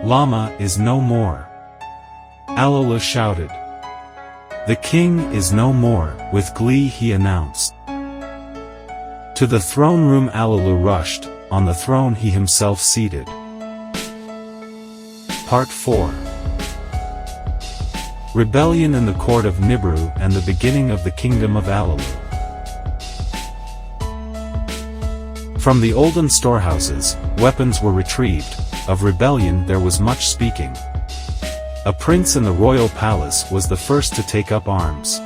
Lama is no more. Alalu shouted. The king is no more, with glee he announced. To the throne room Alalu rushed, on the throne he himself seated. Part 4. Rebellion in the court of Nibiru and the beginning of the kingdom of Alalu. From the olden storehouses, weapons were retrieved. Of rebellion there was much speaking. A prince in the royal palace was the first to take up arms.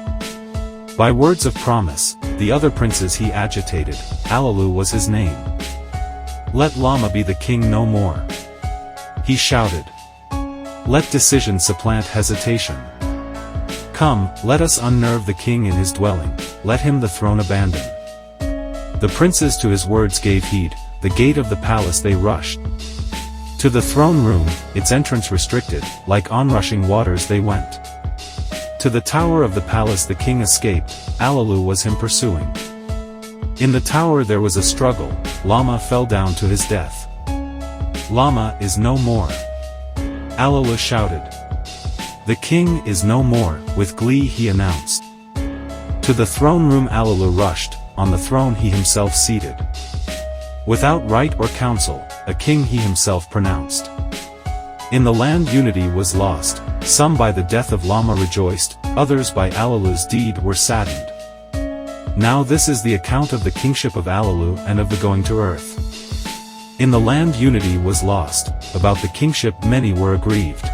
By words of promise, the other princes he agitated. Alalu was his name. Let Lama be the king no more. He shouted. Let decision supplant hesitation. Come, let us unnerve the king in his dwelling, let him the throne abandon. The princes to his words gave heed, the gate of the palace they rushed. To the throne room, its entrance restricted, like onrushing waters they went. To the tower of the palace the king escaped, Alalu was him pursuing. In the tower there was a struggle, Lama fell down to his death. Lama is no more. Alalu shouted. The king is no more, with glee he announced. To the throne room Alalu rushed, on the throne he himself seated. Without right or counsel, a king he himself pronounced. In the land unity was lost, some by the death of Lama rejoiced, others by Alalu's deed were saddened. Now this is the account of the kingship of Alalu and of the going to earth. In the land unity was lost, about the kingship many were aggrieved.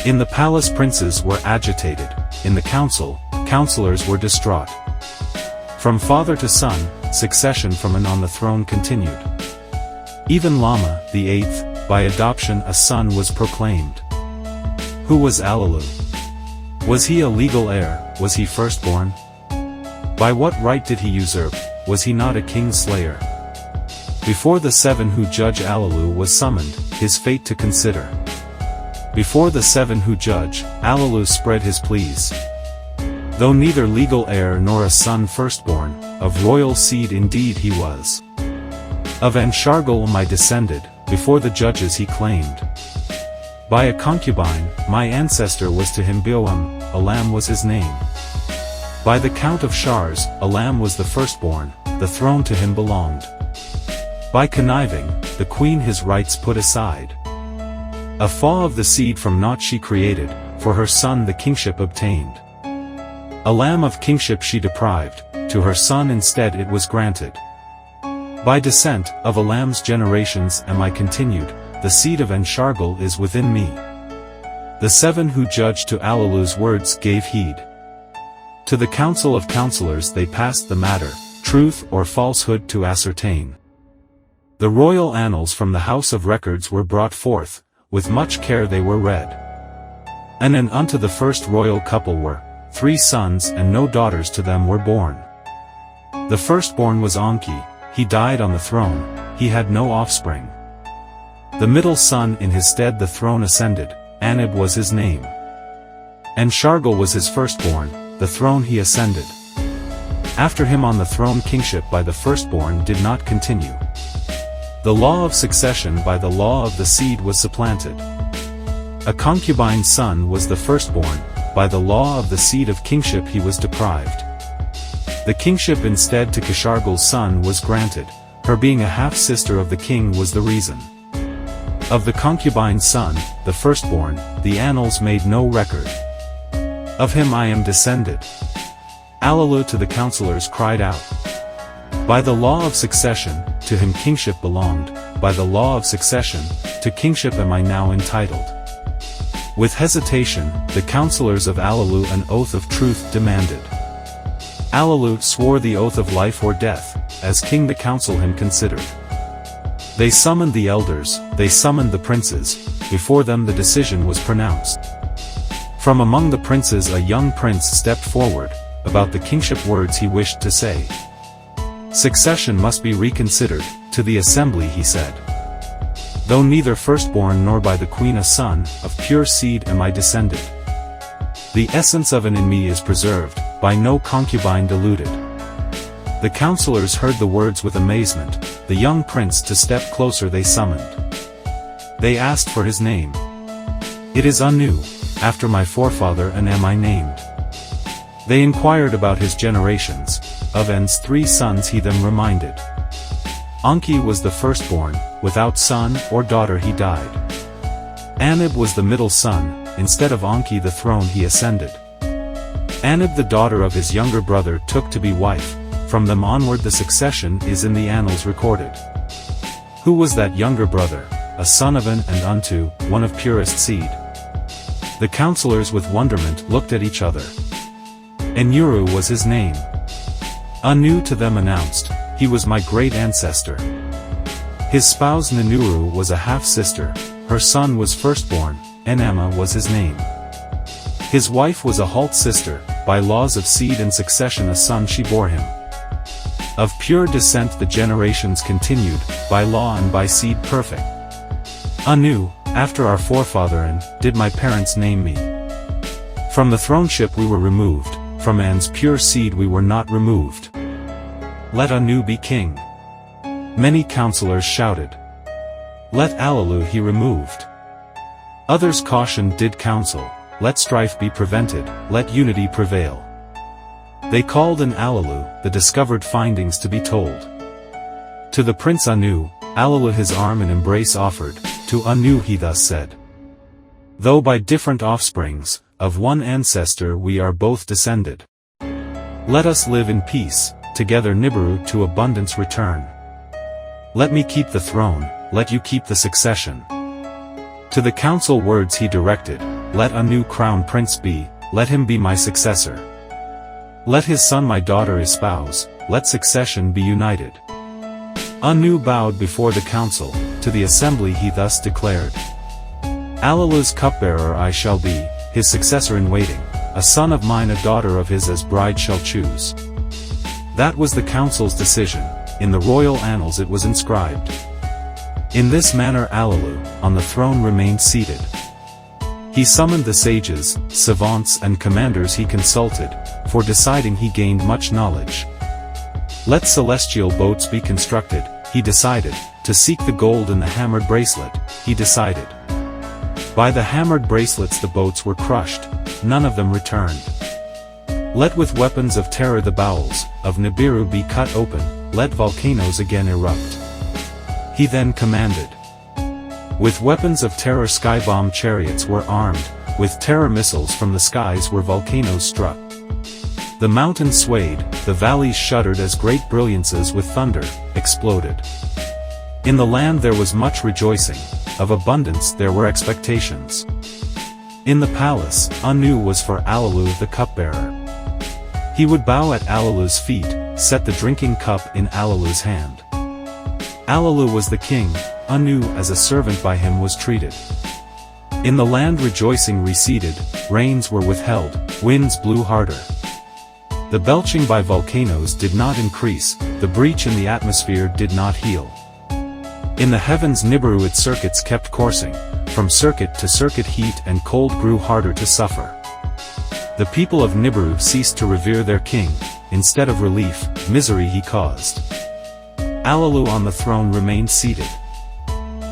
In the palace princes were agitated, in the council, counselors were distraught. From father to son, succession from and on the throne continued. Even Lama, the eighth, by adoption a son was proclaimed. Who was Alalu? Was he a legal heir, was he firstborn? By what right did he usurp, was he not a king slayer? Before the seven who judge Alalu was summoned, his fate to consider. Before the seven who judge, Alalu spread his pleas. Though neither legal heir nor a son firstborn, of royal seed indeed he was. Of anshar my descended, before the judges he claimed. By a concubine, my ancestor was to him Bilam, Alam was his name. By the count of shars, Alam was the firstborn, the throne to him belonged. By conniving, the queen his rights put aside. A faw of the seed from naught she created, for her son the kingship obtained. Alam of kingship she deprived, to her son instead it was granted. By descent, of Alam's generations am I continued, the seed of anshar is within me. The seven who judged to Alalu's words gave heed. To the council of counselors they passed the matter, truth or falsehood to ascertain. The royal annals from the house of records were brought forth, with much care they were read. And unto the first royal couple were 3 sons and no daughters to them were born. The firstborn was Enki, he died on the throne, he had no offspring. The middle son in his stead the throne ascended, Anib was his name. Anshar was his firstborn, the throne he ascended. After him on the throne kingship by the firstborn did not continue. The law of succession by the law of the seed was supplanted. A concubine's son was the firstborn, by the law of the seed of kingship he was deprived. The kingship instead to Kishargal's son was granted, her being a half-sister of the king was the reason. Of the concubine's son, the firstborn, the annals made no record. Of him I am descended. Alalu to the counselors cried out. By the law of succession, to him kingship belonged, by the law of succession, to kingship am I now entitled. With hesitation, the counselors of Alalu an oath of truth demanded. Alalu swore the oath of life or death, as king the council him considered. They summoned the elders, they summoned the princes, before them the decision was pronounced. From among the princes a young prince stepped forward, about the kingship words he wished to say. Succession must be reconsidered, to the assembly he said. Though neither firstborn nor by the queen a son, of pure seed am I descended. The essence of an in me is preserved, by no concubine deluded. The counselors heard the words with amazement, the young prince to step closer they summoned. They asked for his name. "It is Anu, after my forefather and am I named." They inquired about his generations. Of En's 3 sons he them reminded. Enki was the firstborn, without son or daughter he died. Anib was the middle son, instead of Enki the throne he ascended. Anib the daughter of his younger brother took to be wife, from them onward the succession is in the annals recorded. Who was that younger brother? A son of An and unto, one of purest seed. The counselors with wonderment looked at each other. Enuru was his name. Anu to them announced, he was my great ancestor. His spouse Ninuru was a half-sister, her son was firstborn, Enama was his name. His wife was a half-sister, by laws of seed and succession a son she bore him. Of pure descent the generations continued, by law and by seed perfect. Anu, after our forefather An, did my parents name me. From the throneship we were removed, from An's pure seed we were not removed. Let Anu be king. Many counselors shouted. Let Alalu he removed. Others cautioned did counsel, let strife be prevented, let unity prevail. They called in Alalu, the discovered findings to be told. To the prince Anu, Alalu his arm and embrace offered, to Anu he thus said. Though by different offsprings, of one ancestor we are both descended. Let us live in peace, together Nibiru to abundance return. Let me keep the throne, let you keep the succession. To the council words he directed, let Anu crown prince be, let him be my successor. Let his son my daughter espouse, let succession be united. Anu bowed before the council, to the assembly he thus declared. Alalu's cupbearer I shall be, his successor in waiting, a son of mine a daughter of his as bride shall choose. That was the council's decision, in the royal annals it was inscribed. In this manner Alalu, on the throne remained seated. He summoned the sages, savants and commanders he consulted, for deciding he gained much knowledge. Let celestial boats be constructed, he decided, to seek the gold in the hammered bracelet, he decided. By the hammered bracelets the boats were crushed, none of them returned. Let with weapons of terror the bowels of Nibiru be cut open, let volcanoes again erupt. He then commanded. With weapons of terror skybomb chariots were armed, with terror missiles from the skies were volcanoes struck. The mountains swayed, the valleys shuddered as great brilliances with thunder, exploded. In the land there was much rejoicing, of abundance there were expectations. In the palace, Anu was for Alalu the cupbearer. He would bow at Alalu's feet, set the drinking cup in Alalu's hand. Alalu was the king, Anu as a servant by him was treated. In the land rejoicing receded, rains were withheld, winds blew harder. The belching by volcanoes did not increase, the breach in the atmosphere did not heal. In the heavens Nibiru its circuits kept coursing, from circuit to circuit heat and cold grew harder to suffer. The people of Nibiru ceased to revere their king, instead of relief, misery he caused. Alalu on the throne remained seated.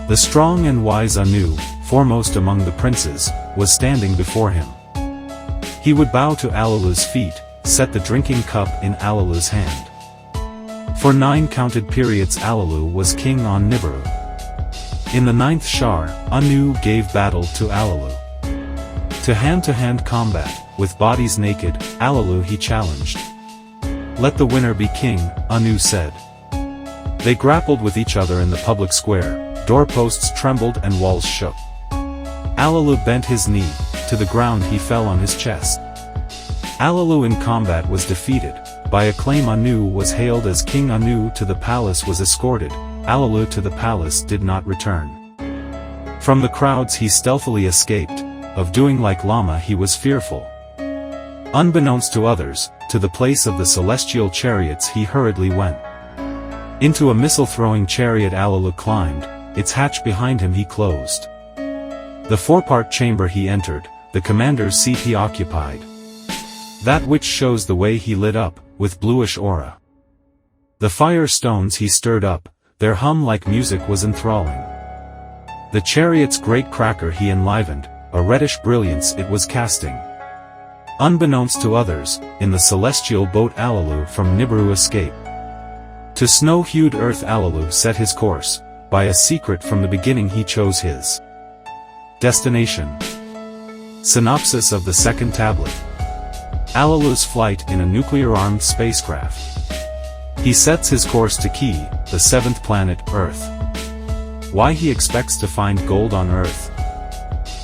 The strong and wise Anu, foremost among the princes, was standing before him. He would bow to Alalu's feet, set the drinking cup in Alalu's hand. For 9 counted periods Alalu was king on Nibiru. In the 9th Shar, Anu gave battle to Alalu. To hand combat, with bodies naked, Alalu he challenged. Let the winner be king, Anu said. They grappled with each other in the public square, doorposts trembled and walls shook. Alalu bent his knee, to the ground he fell on his chest. Alalu in combat was defeated, by acclaim Anu was hailed as king. Anu to the palace was escorted, Alalu to the palace did not return. From the crowds he stealthily escaped, of doing like Lahama he was fearful. Unbeknownst to others, to the place of the celestial chariots he hurriedly went. Into a missile-throwing chariot Alalu climbed, its hatch behind him he closed. The forepart chamber he entered, the commander's seat he occupied. That which shows the way he lit up, with bluish aura. The fire stones he stirred up, their hum like music was enthralling. The chariot's great cracker he enlivened, a reddish brilliance it was casting. Unbeknownst to others, in the celestial boat Alalu from Nibiru escape. To snow-hued earth Alalu set his course, by a secret from the beginning he chose his destination. Synopsis of the second tablet. Alalu's flight in a nuclear-armed spacecraft. He sets his course to Ki, the seventh planet, Earth. Why he expects to find gold on Earth.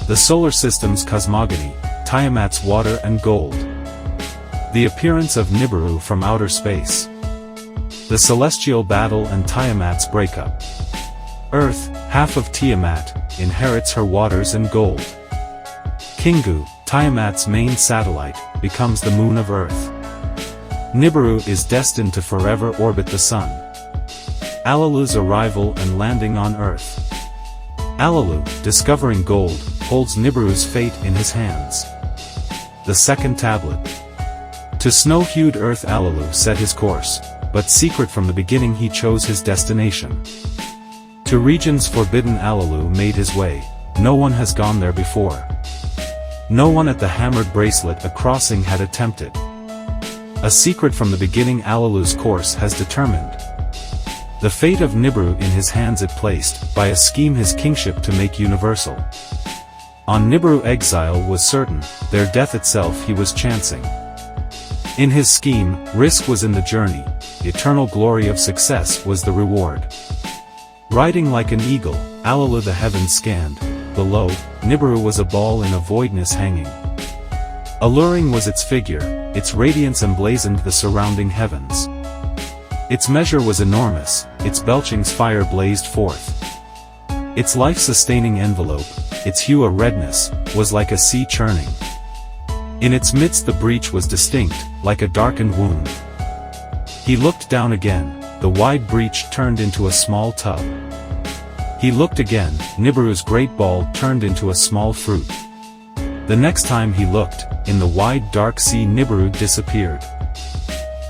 The solar system's cosmogony, Tiamat's water and gold. The appearance of Nibiru from outer space. The celestial battle and Tiamat's breakup. Earth, half of Tiamat, inherits her waters and gold. Kingu, Tiamat's main satellite, becomes the moon of Earth. Nibiru is destined to forever orbit the sun. Alalu's arrival and landing on Earth. Alalu, discovering gold, holds Nibiru's fate in his hands. The second tablet. To snow-hued Earth Alalu set his course, but secret from the beginning he chose his destination. To regions forbidden Alalu made his way, no one has gone there before. No one at the hammered bracelet a crossing had attempted. A secret from the beginning Alalu's course has determined. The fate of Nibiru in his hands it placed, by a scheme his kingship to make universal. On Nibiru exile was certain, their death itself he was chancing. In his scheme, risk was in the journey, eternal glory of success was the reward. Riding like an eagle, Alalu the heavens scanned, below, Nibiru was a ball in a voidness hanging. Alluring was its figure, its radiance emblazoned the surrounding heavens. Its measure was enormous, its belchings fire blazed forth. Its life-sustaining envelope, its hue a redness, was like a sea churning. In its midst the breach was distinct, like a darkened wound. He looked down again, the wide breach turned into a small tub. He looked again, Nibiru's great ball turned into a small fruit. The next time he looked, in the wide dark sea Nibiru disappeared.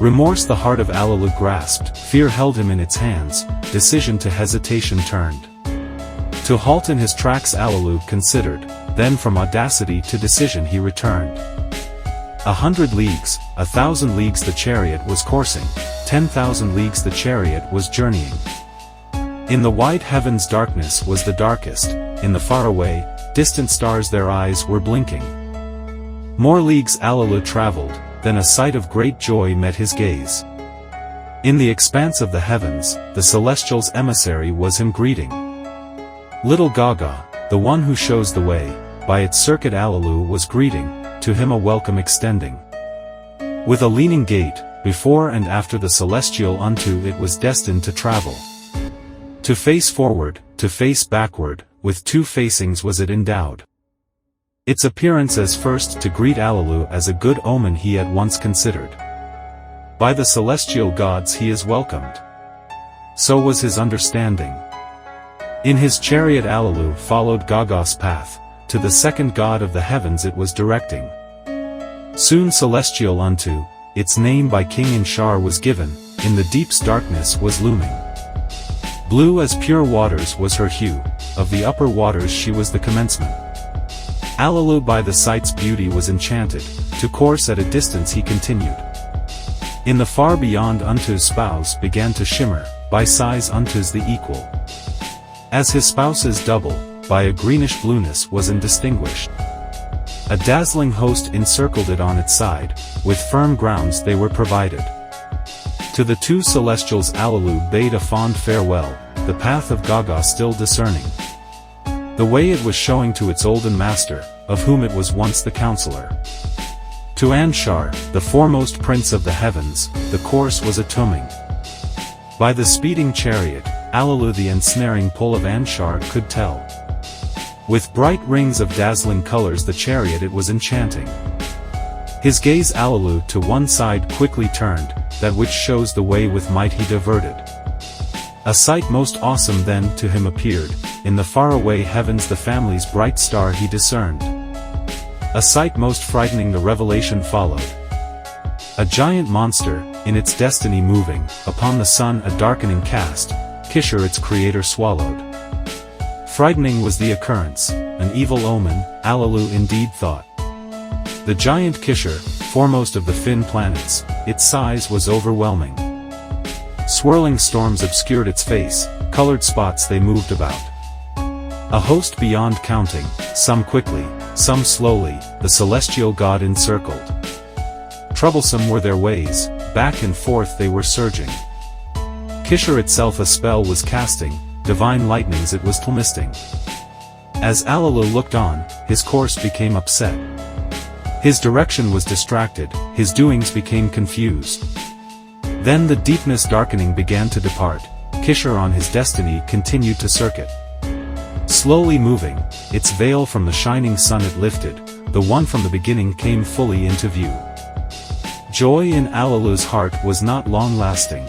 Remorse the heart of Alalu grasped, fear held him in its hands, decision to hesitation turned. To halt in his tracks Alalu considered, then from audacity to decision he returned. 100 leagues, 1,000 leagues the chariot was coursing, 10,000 leagues the chariot was journeying. In the wide heavens darkness was the darkest, in the faraway, distant stars their eyes were blinking. More leagues Alalu traveled, then a sight of great joy met his gaze. In the expanse of the heavens, the celestial's emissary was him greeting. Little Gaga, the one who shows the way, by its circuit Alalu was greeting, to him a welcome extending. With a leaning gait, before and after the celestial unto it was destined to travel. To face forward, to face backward, with two facings was it endowed. Its appearance as first to greet Alalu as a good omen he at once considered. By the celestial gods he is welcomed. So was his understanding. In his chariot Alalu followed Gaga's path, to the second god of the heavens it was directing. Soon celestial unto, its name by King Anshar was given, in the deep's darkness was looming. Blue as pure waters was her hue, of the upper waters she was the commencement. Alalu by the sight's beauty was enchanted, to course at a distance he continued. In the far beyond unto's spouse began to shimmer, by size unto's the equal. As his spouse's double, by a greenish blueness was indistinguished. A dazzling host encircled it on its side, with firm grounds they were provided. To the two celestials Alalu bade a fond farewell, the path of Gaga still discerning. The way it was showing to its olden master, of whom it was once the counselor. To Anshar, the foremost prince of the heavens, the course was a tumming. By the speeding chariot, Alalu the ensnaring pull of Anshar could tell. With bright rings of dazzling colors the chariot it was enchanting. His gaze Alalu to one side quickly turned, that which shows the way with might he diverted. A sight most awesome then to him appeared, in the faraway heavens the family's bright star he discerned. A sight most frightening the revelation followed. A giant monster, in its destiny moving, upon the sun a darkening cast, Kishar its creator swallowed. Frightening was the occurrence, an evil omen, Alalu indeed thought. The giant Kishar, foremost of the Finn planets, its size was overwhelming. Swirling storms obscured its face, colored spots they moved about. A host beyond counting, some quickly, some slowly, the celestial god encircled. Troublesome were their ways, back and forth they were surging. Kishar itself a spell was casting, divine lightnings it was misting. As Alalo looked on, his course became upset. His direction was distracted, his doings became confused. Then the deepness darkening began to depart, Kishar on his destiny continued to circuit. Slowly moving, its veil from the shining sun it lifted, the one from the beginning came fully into view. Joy in Alalu's heart was not long-lasting.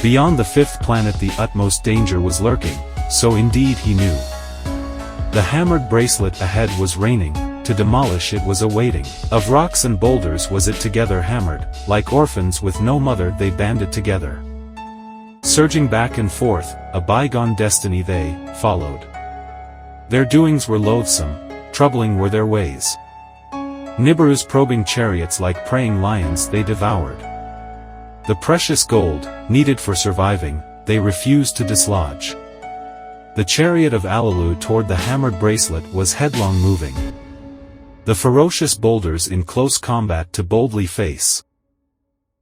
Beyond the fifth planet the utmost danger was lurking, so indeed he knew. The hammered bracelet ahead was raining, to demolish it was awaiting. Of rocks and boulders was it together hammered, like orphans with no mother they banded together. Surging back and forth, a bygone destiny they followed. Their doings were loathsome, troubling were their ways. Nibiru's probing chariots like preying lions they devoured. The precious gold, needed for surviving, they refused to dislodge. The chariot of Alalu toward the hammered bracelet was headlong moving. The ferocious boulders in close combat to boldly face.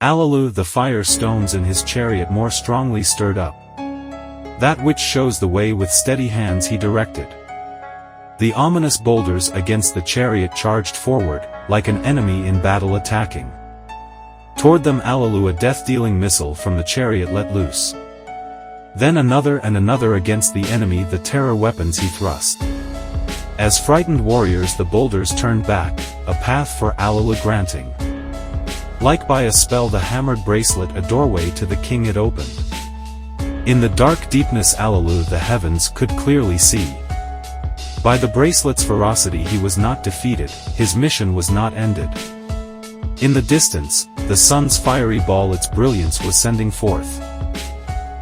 Alalu the fire stones in his chariot more strongly stirred up. That which shows the way with steady hands he directed. The ominous boulders against the chariot charged forward, like an enemy in battle attacking. Toward them Alalu a death-dealing missile from the chariot let loose. Then another and another against the enemy the terror weapons he thrust. As frightened warriors the boulders turned back, a path for Alalu granting. Like by a spell the hammered bracelet a doorway to the king it opened. In the dark deepness Alalu the heavens could clearly see. By the bracelet's ferocity he was not defeated, his mission was not ended. In the distance, the sun's fiery ball its brilliance was sending forth.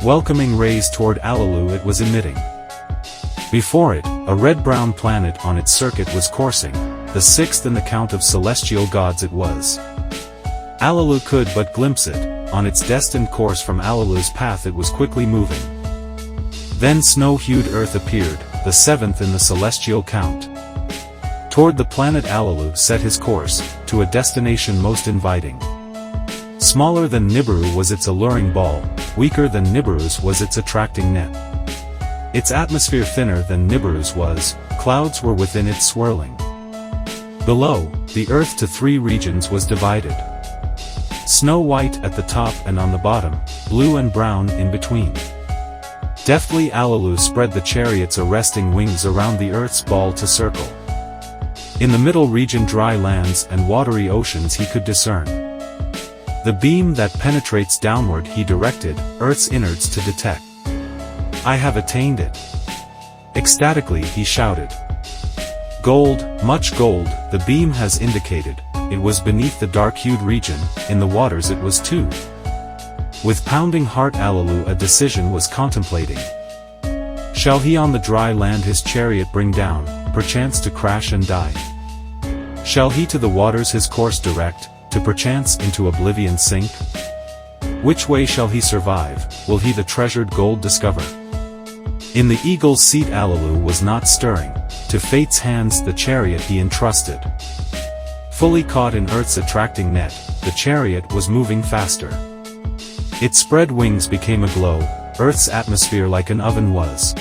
Welcoming rays toward Alalu it was emitting. Before it, a red-brown planet on its circuit was coursing, the sixth in the count of celestial gods it was. Alalu could but glimpse it, on its destined course from Alalu's path it was quickly moving. Then snow-hued earth appeared, the seventh in the celestial count. Toward the planet Alalu set his course, to a destination most inviting. Smaller than Nibiru was its alluring ball, weaker than Nibiru's was its attracting net. Its atmosphere thinner than Nibiru's was, clouds were within it swirling. Below, the earth to three regions was divided. Snow white at the top and on the bottom, blue and brown in between. Deftly Alalu spread the chariot's arresting wings around the earth's ball to circle. In the middle region dry lands and watery oceans he could discern. The beam that penetrates downward he directed, earth's innards to detect. I have attained it. Ecstatically he shouted. Gold, much gold, the beam has indicated, it was beneath the dark-hued region, in the waters it was too. With pounding heart Alalu a decision was contemplating. Shall he on the dry land his chariot bring down, perchance to crash and die? Shall he to the waters his course direct, to perchance into oblivion sink? Which way shall he survive, will he the treasured gold discover? In the eagle's seat Alalu was not stirring, to fate's hands the chariot he entrusted. Fully caught in earth's attracting net, the chariot was moving faster. Its spread wings became aglow, earth's atmosphere like an oven was.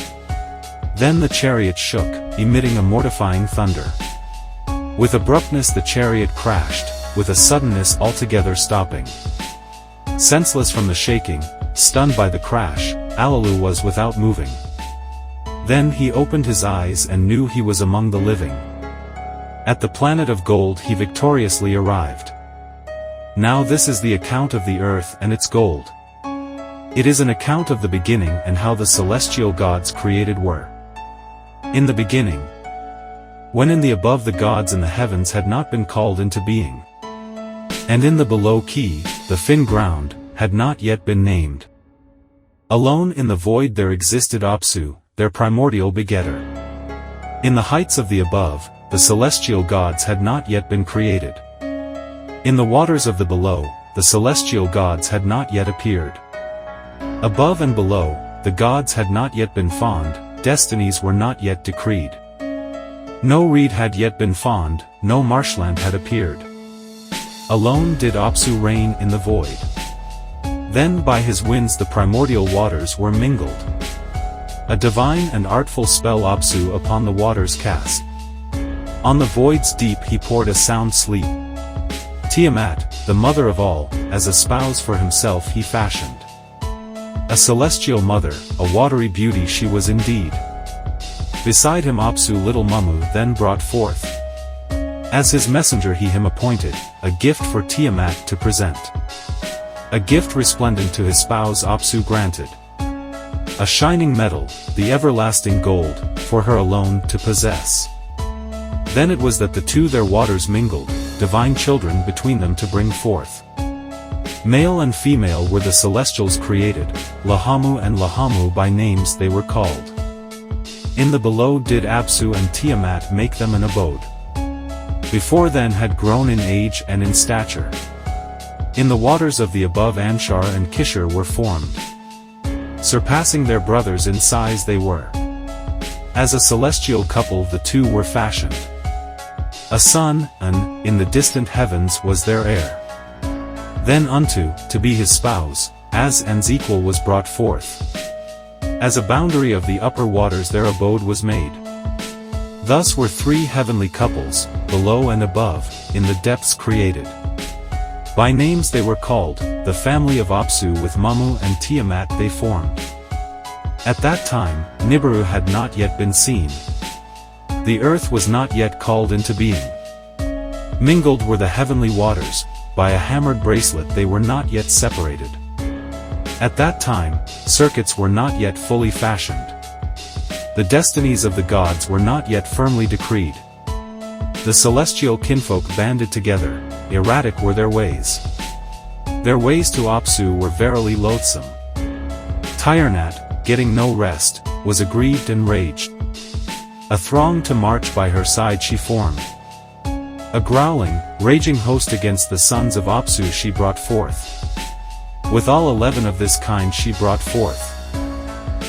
Then the chariot shook, emitting a mortifying thunder. With abruptness the chariot crashed, with a suddenness altogether stopping. Senseless from the shaking, stunned by the crash, Alalu was without moving. Then he opened his eyes and knew he was among the living. At the planet of gold he victoriously arrived. Now this is the account of the earth and its gold. It is an account of the beginning and how the celestial gods created were. In the beginning, when in the above the gods and the heavens had not been called into being, and in the below key, the fin ground, had not yet been named. Alone in the void there existed Apsu, their primordial begetter. In the heights of the above, the celestial gods had not yet been created. In the waters of the below, the celestial gods had not yet appeared. Above and below, the gods had not yet been formed, destinies were not yet decreed. No reed had yet been formed, no marshland had appeared. Alone did Apsu reign in the void. Then by his winds the primordial waters were mingled. A divine and artful spell Apsu upon the waters cast. On the void's deep he poured a sound sleep. Tiamat, the mother of all, as a spouse for himself he fashioned. A celestial mother, a watery beauty she was indeed. Beside him Apsu little Mamu then brought forth. As his messenger he him appointed, a gift for Tiamat to present. A gift resplendent to his spouse Apsu granted. A shining metal, the everlasting gold, for her alone to possess. Then it was that the two their waters mingled, divine children between them to bring forth. Male and female were the celestials created, Lahamu and Lahamu by names they were called. In the below did Apsu and Tiamat make them an abode. Before then had grown in age and in stature. In the waters of the above Anshar and Kishar were formed. Surpassing their brothers in size they were. As a celestial couple the two were fashioned. A son, in the distant heavens was their heir. Then unto, to be his spouse, as an's equal was brought forth. As a boundary of the upper waters their abode was made. Thus were three heavenly couples, below and above, in the depths created. By names they were called, the family of Apsu with Mamu and Tiamat they formed. At that time, Nibiru had not yet been seen. The earth was not yet called into being. Mingled were the heavenly waters, by a hammered bracelet they were not yet separated. At that time, circuits were not yet fully fashioned. The destinies of the gods were not yet firmly decreed. The celestial kinfolk banded together, erratic were their ways. Their ways to Apsu were verily loathsome. Tirenat, getting no rest, was aggrieved and raged. A throng to march by her side she formed. A growling, raging host against the sons of Apsu she brought forth. With all 11 of this kind she brought forth.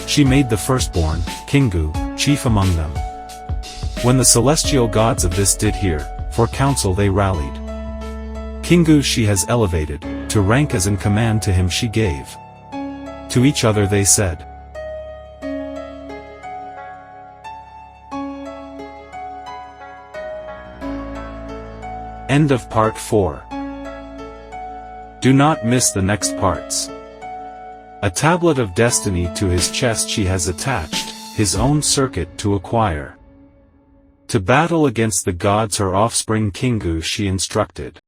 She made the firstborn, Kingu, chief among them. When the celestial gods of this did hear, for counsel they rallied. Kingu she has elevated, to rank as in command to him she gave. To each other they said. End of part 4. Do not miss the next parts. A tablet of destiny to his chest she has attached, his own circuit to acquire. To battle against the gods her offspring Kingu she instructed.